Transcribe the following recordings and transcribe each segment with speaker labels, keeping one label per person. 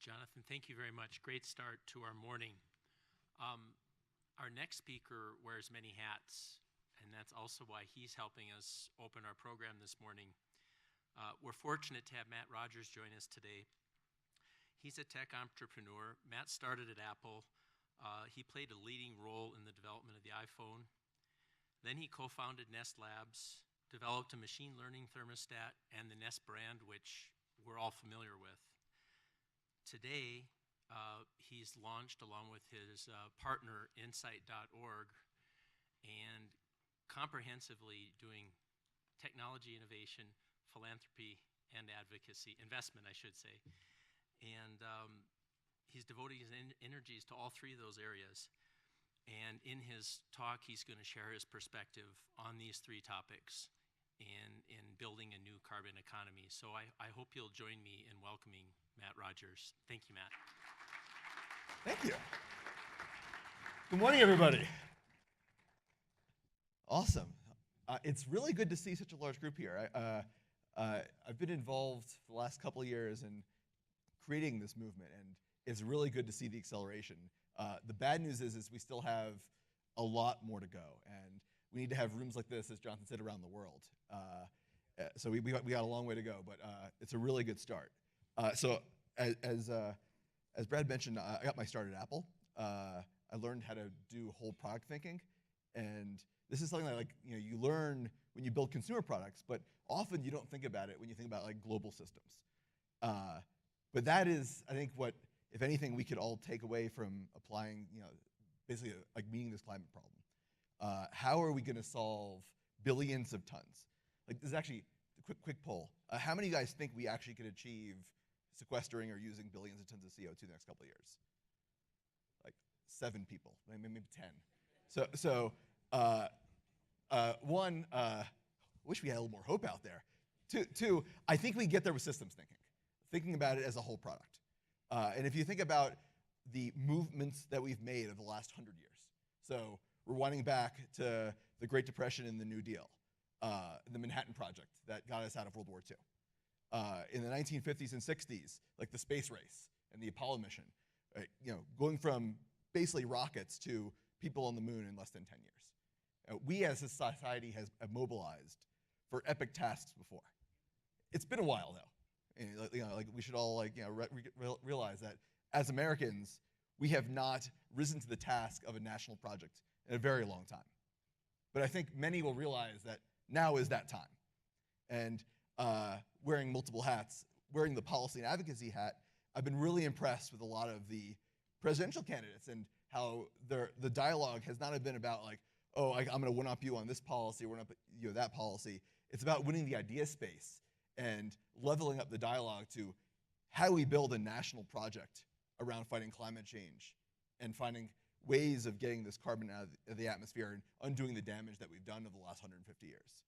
Speaker 1: Jonathan, thank you very much. Great start to our morning. Our next speaker wears many hats, and that's also why he's helping us open our program this morning. We're fortunate to have Matt Rogers join us today. He's a tech entrepreneur. Matt started at Apple. He played a leading role in the development of the iPhone. Then he co-founded Nest Labs, developed a machine learning thermostat and the Nest brand, which we're all familiar with. Today, he's launched, along with his partner, Insight.org, and comprehensively doing technology innovation, philanthropy, and advocacy, investment, I should say. And he's devoting his energies to all three of those areas. And in his talk, he's going to share his perspective on these three topics in building a new carbon economy. So I hope you'll join me in welcoming Matt Rogers. Thank you, Matt.
Speaker 2: Thank you. Good morning, everybody. Awesome. It's really good to see such a large group here. I've been involved for the last couple of years in creating this movement, and it's really good to see the acceleration. The bad news is we still have a lot more to go, and we need to have rooms like this, as Jonathan said, around the world. So we got a long way to go, but it's a really good start. So as Brad mentioned, I got my start at Apple. I learned how to do whole product thinking, and this is something that you learn when you build consumer products, but often you don't think about it when you think about global systems. But that is, I think, what, if anything, we could all take away from applying, basically meeting this climate problem. How are we going to solve billions of tons? This is actually a quick poll. How many of you guys think we actually could achieve sequestering or using billions of tons of CO2 in the next couple of years? 7 people, maybe 10. So one, wish we had a little more hope out there. Two, I think we get there with systems thinking about it as a whole product. And if you think about the movements that we've made over the last 100 years, so rewinding back to the Great Depression and the New Deal, the Manhattan Project that got us out of World War II. In the 1950s and 60s, the space race and the Apollo mission, right? Going from basically rockets to people on the moon in less than 10 years. We as a society have mobilized for epic tasks before. It's been a while though. And, we should all realize that as Americans, we have not risen to the task of a national project in a very long time. But I think many will realize that now is that time. And wearing multiple hats, wearing the policy and advocacy hat, I've been really impressed with a lot of the presidential candidates and how the dialogue has not been about I'm going to one-up you on this policy, one-up you on that policy. It's about winning the idea space and leveling up the dialogue to how do we build a national project around fighting climate change and finding ways of getting this carbon out of the atmosphere and undoing the damage that we've done over the last 150 years.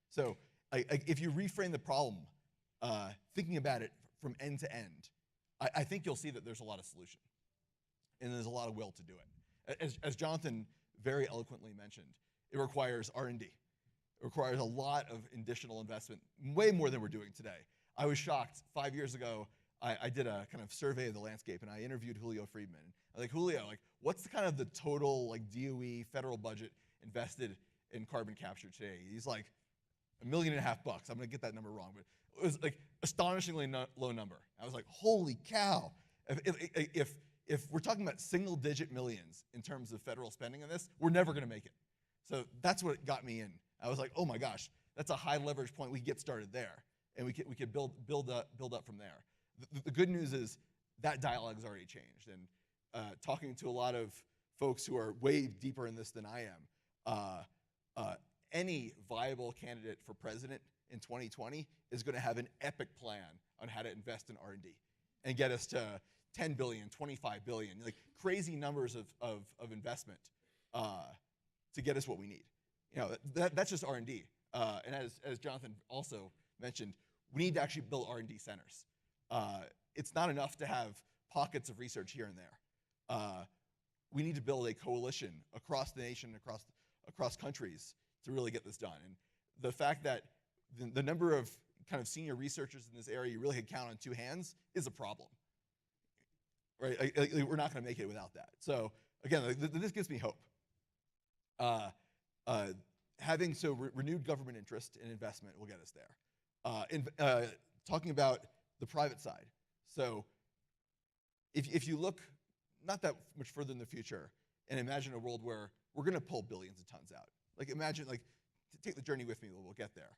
Speaker 2: So if you reframe the problem, thinking about it from end to end, I think you'll see that there's a lot of solution. And there's a lot of will to do it. As Jonathan very eloquently mentioned, it requires R&D. It requires a lot of additional investment, way more than we're doing today. I was shocked. 5 years ago, I did a kind of survey of the landscape, and I interviewed Julio Friedman. I was like, Julio, what's the total DOE federal budget invested in carbon capture today? He's like, $1.5 million. I'm going to get that number wrong, but it was astonishingly low number. I was like, holy cow. If we're talking about single-digit millions in terms of federal spending on this, we're never going to make it. So that's what got me in. I was like, oh my gosh, that's a high leverage point. We get started there, and we could build up from there. The good news is that dialogue has already changed, and talking to a lot of folks who are way deeper in this than I am, any viable candidate for president in 2020 is going to have an epic plan on how to invest in R&D and get us to 10 billion, 25 billion, crazy numbers of investment to get us what we need. That's just R&D. And as Jonathan also mentioned, we need to actually build R&D centers. It's not enough to have pockets of research here and there. We need to build a coalition across the nation, across countries to really get this done. And the fact that the number of kind of senior researchers in this area you really could count on 2 hands is a problem. right? We're not going to make it without that. So again, this gives me hope. Having renewed government interest and investment will get us there. Talking about the private side. So if you look not that much further in the future and imagine a world where we're going to pull billions of tons out. Like imagine, like, take the journey with me, we'll get there.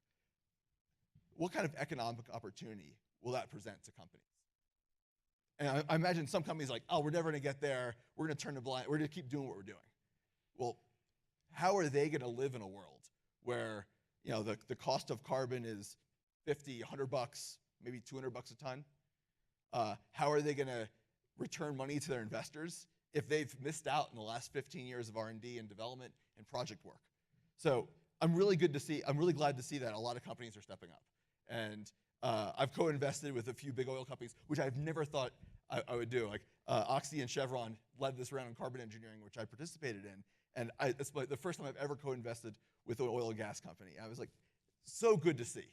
Speaker 2: What kind of economic opportunity will that present to companies? And I imagine some companies like, oh, we're never going to get there. We're going to turn a blind, we're going to keep doing what we're doing. Well, how are they going to live in a world where, you know, the cost of carbon is 50, 100 bucks, maybe 200 bucks a ton? How are they going to return money to their investors if they've missed out in the last 15 years of R&D and development and project work? So I'm really glad to see that a lot of companies are stepping up. And I've co-invested with a few big oil companies, which I've never thought I would do. Like Oxy and Chevron led this round on carbon engineering, which I participated in. And it's like the first time I've ever co-invested with an oil and gas company. I was like, so good to see.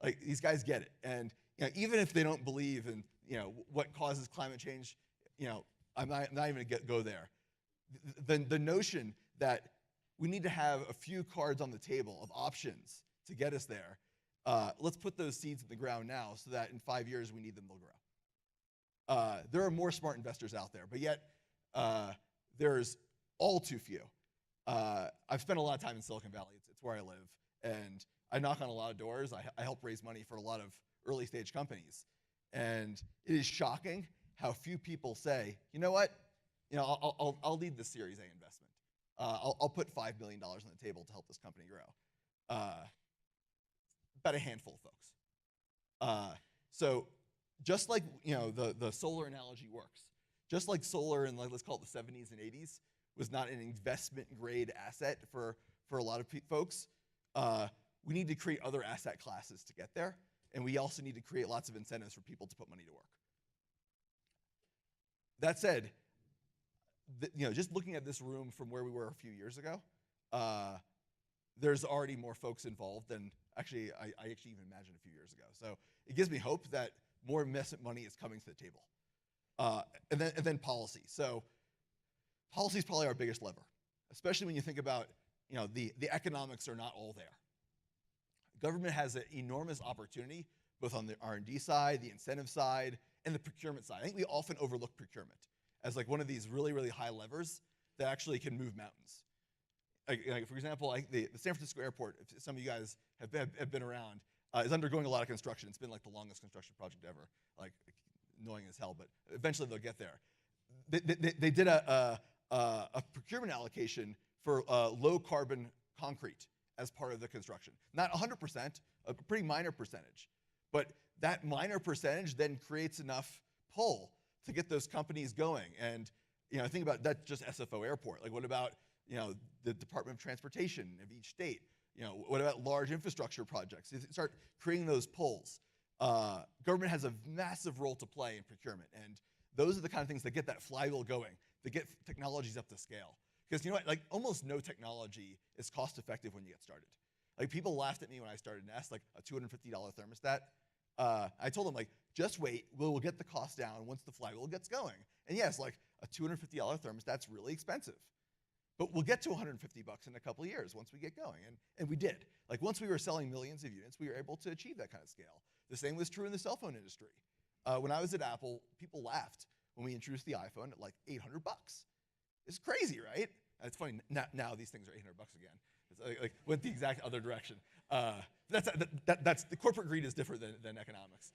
Speaker 2: Like, these guys get it. And you know, even if they don't believe in, you know, what causes climate change, you know, I'm not even gonna go there. The notion that we need to have a few cards on the table of options to get us there, let's put those seeds in the ground now so that in 5 years we need them to grow. There are more smart investors out there, but yet there's all too few. I've spent a lot of time in Silicon Valley. It's where I live. And I knock on a lot of doors. I help raise money for a lot of early stage companies. And it is shocking how few people say, you know what, you know, I'll lead this Series A investment. I'll put $5 million on the table to help this company grow. About a handful of folks. So just like, you know, the solar analogy works, just like solar in, like, let's call it the 70s and 80s was not an investment grade asset for a lot of folks, we need to create other asset classes to get there. And we also need to create lots of incentives for people to put money to work. That said, you know, just looking at this room from where we were a few years ago, there's already more folks involved than actually I actually even imagined a few years ago. So it gives me hope that more investment money is coming to the table. And then policy. So policy is probably our biggest lever, especially when you think about, you know, the economics are not all there. Government has an enormous opportunity, both on the R&D side, the incentive side, and the procurement side. I think we often overlook procurement as like one of these really, really high levers that actually can move mountains. Like for example, the San Francisco airport, if some of you guys have been around, is undergoing a lot of construction. It's been like the longest construction project ever, like annoying as hell, but eventually they'll get there. They did a procurement allocation for low carbon concrete as part of the construction. Not 100%, a pretty minor percentage. But that minor percentage then creates enough pull to get those companies going. And you know, think about that, just SFO airport. Like what about, you know, the Department of Transportation of each state? You know, what about large infrastructure projects? You start creating those pulls. Government has a massive role to play in procurement. And those are the kind of things that get that flywheel going, that get technologies up to scale. Because you know what, like almost no technology is cost effective when you get started. Like people laughed at me when I started Nest, like a $250 thermostat. I told them, like, just wait, we'll get the cost down once the flywheel gets going. And yes, like a $250 thermostat's really expensive. But we'll get to 150 bucks in a couple of years once we get going. And we did. Like once we were selling millions of units, we were able to achieve that kind of scale. The same was true in the cell phone industry. When I was at Apple, people laughed when we introduced the iPhone at like 800 bucks. It's crazy, right? It's funny, now these things are 800 bucks again. It's like went the exact other direction. That's the corporate greed is different than economics.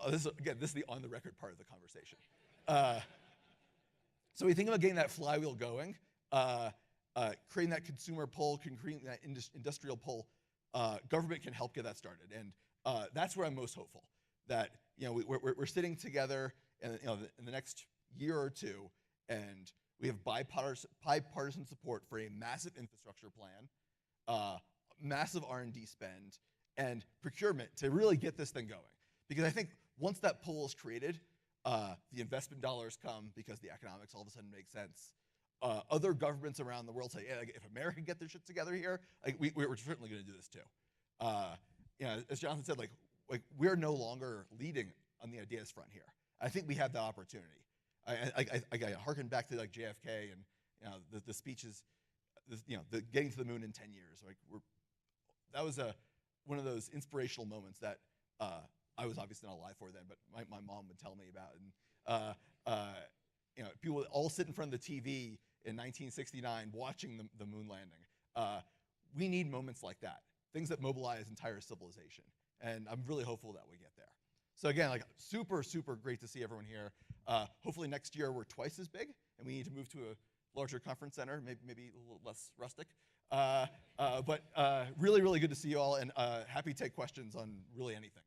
Speaker 2: This is the on the record part of the conversation. So we think about getting that flywheel going, creating that consumer pull, creating that industrial pull. Government can help get that started, and that's where I'm most hopeful. That, you know, we're sitting together, and you know, in the next year or two, and we have bipartisan support for a massive infrastructure plan, massive R&D spend, and procurement to really get this thing going. Because I think once that pool is created, the investment dollars come because the economics all of a sudden make sense. Other governments around the world say, hey, like, if America can get their shit together here, like, we're certainly going to do this too. You know, as Jonathan said, like we're no longer leading on the ideas front here. I think we have that opportunity. I harken back to like JFK and the speeches, the getting to the moon in 10 years. Like that was one of those inspirational moments that I was obviously not alive for then, but my mom would tell me about. And people would all sit in front of the TV in 1969 watching the moon landing. We need moments like that, things that mobilize entire civilization. And I'm really hopeful that we get there. So again, like super, super great to see everyone here. Hopefully next year we're twice as big, and we need to move to a larger conference center, maybe a little less rustic. But really, really good to see you all, and happy to take questions on really anything.